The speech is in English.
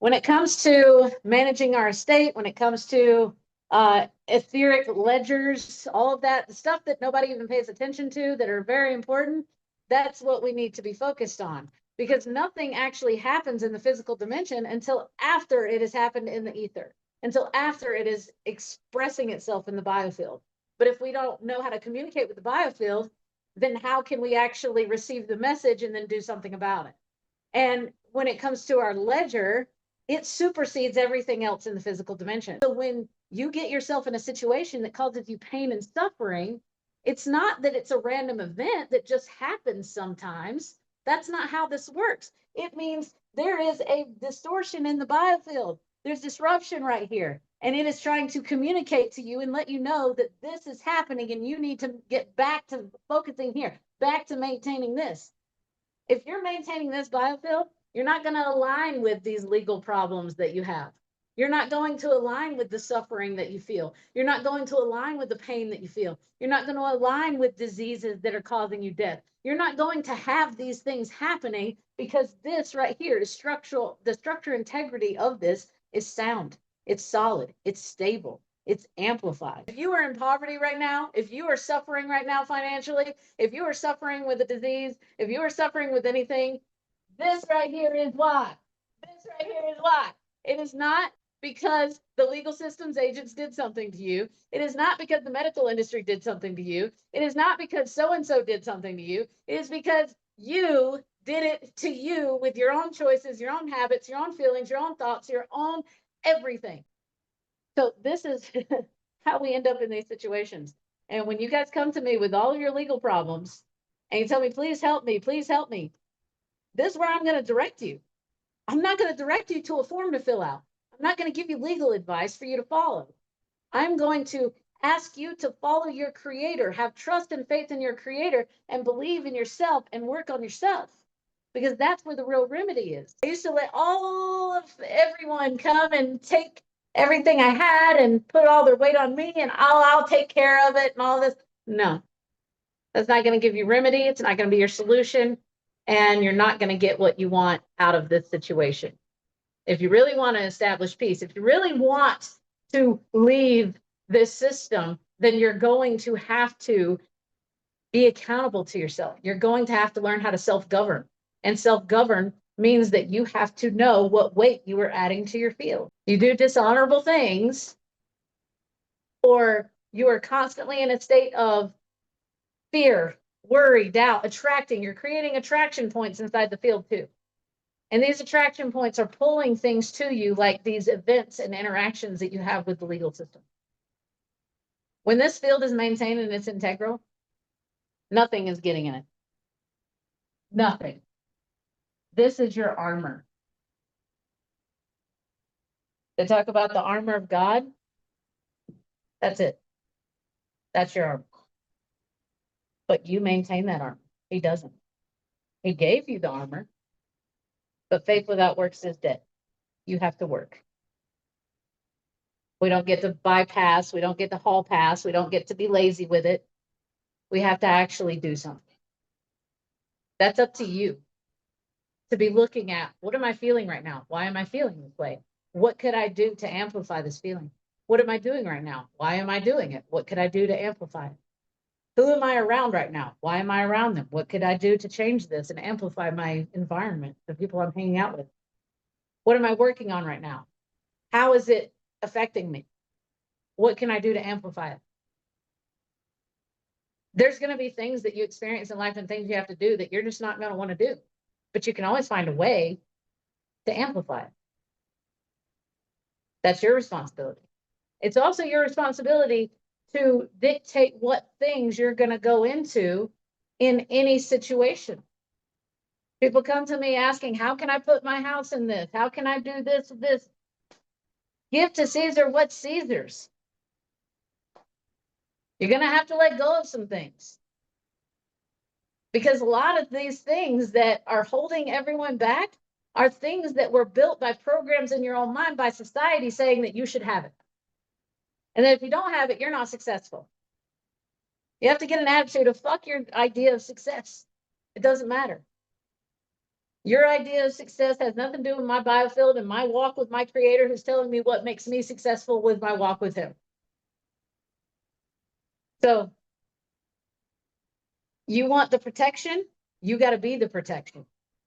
When it comes to managing our estate, when it comes to etheric ledgers, all of that, the stuff that nobody even pays attention to that are very important, that's what we need to be focused on, because nothing actually happens in the physical dimension until after it has happened in the ether, until after it is expressing itself in the biofield. But if we don't know how to communicate with the biofield, then how can we actually receive the message and then do something about it? And when it comes to our ledger, it supersedes everything else in the physical dimension. So when you get yourself in a situation that causes you pain and suffering, it's not that it's a random event that just happens sometimes. That's not how this works. It means there is a distortion in the biofield. There's disruption right here. And it is trying to communicate to you and let you know that this is happening and you need to get back to focusing here, back to maintaining this. If you're maintaining this biofield, you're not going to align with these legal problems that you have. You're not going to align with the suffering that you feel. You're not going to align with the pain that you feel. You're not going to align with diseases that are causing you death. You're not going to have these things happening because this right here is structural. The structure integrity of this is sound. It's solid. It's stable. It's amplified. If you are in poverty right now, if you are suffering right now financially, if you are suffering with a disease, if you are suffering with anything, this right here is why. This right here is why. It is not because the legal systems agents did something to you. It is not because the medical industry did something to you. It is not because so-and-so did something to you. It is because you did it to you with your own choices, your own habits, your own feelings, your own thoughts, your own everything. So this is how we end up in these situations. And when you guys come to me with all of your legal problems and you tell me, please help me, this is where I'm going to direct you. I'm not going to direct you to a form to fill out. I'm not going to give you legal advice for you to follow. I'm going to ask you to follow your creator, have trust and faith in your creator, and believe in yourself and work on yourself, because that's where the real remedy is. I used to let all of everyone come and take everything I had and put all their weight on me and I'll take care of it and all this. No, that's not going to give you remedy. It's not going to be your solution. And you're not going to get what you want out of this situation. If you really want to establish peace, if you really want to leave this system, then you're going to have to be accountable to yourself. You're going to have to learn how to self-govern. And self-govern means that you have to know what weight you are adding to your field. You do dishonorable things, or you are constantly in a state of fear, worry, doubt, attracting. You're creating attraction points inside the field too. And these attraction points are pulling things to you, like these events and interactions that you have with the legal system. When this field is maintained and it's integral, nothing is getting in it. Nothing. This is your armor. They talk about the armor of God. That's it. That's your armor. But you maintain that armor. He doesn't. He gave you the armor. But faith without works is dead. You have to work. We don't get to bypass. We don't get to hall pass. We don't get to be lazy with it. We have to actually do something. That's up to you to be looking at, what am I feeling right now? Why am I feeling this way? What could I do to amplify this feeling? What am I doing right now? Why am I doing it? What could I do to amplify it? Who am I around right now? Why am I around them? What could I do to change this and amplify my environment, the people I'm hanging out with? What am I working on right now? How is it affecting me? What can I do to amplify it? There's going to be things that you experience in life and things you have to do that you're just not going to want to do, but you can always find a way to amplify it. That's your responsibility. It's also your responsibility to dictate what things you're going to go into in any situation. People come to me asking, how can I put my house in this? How can I do this, this? Give to Caesar what's Caesar's. You're going to have to let go of some things. Because a lot of these things that are holding everyone back are things that were built by programs in your own mind, by society saying that you should have it. And that if you don't have it, you're not successful. You have to get an attitude of fuck your idea of success. It doesn't matter. Your idea of success has nothing to do with my biofield and my walk with my creator, who's telling me what makes me successful with my walk with him. So you want the protection, you got to be the protection.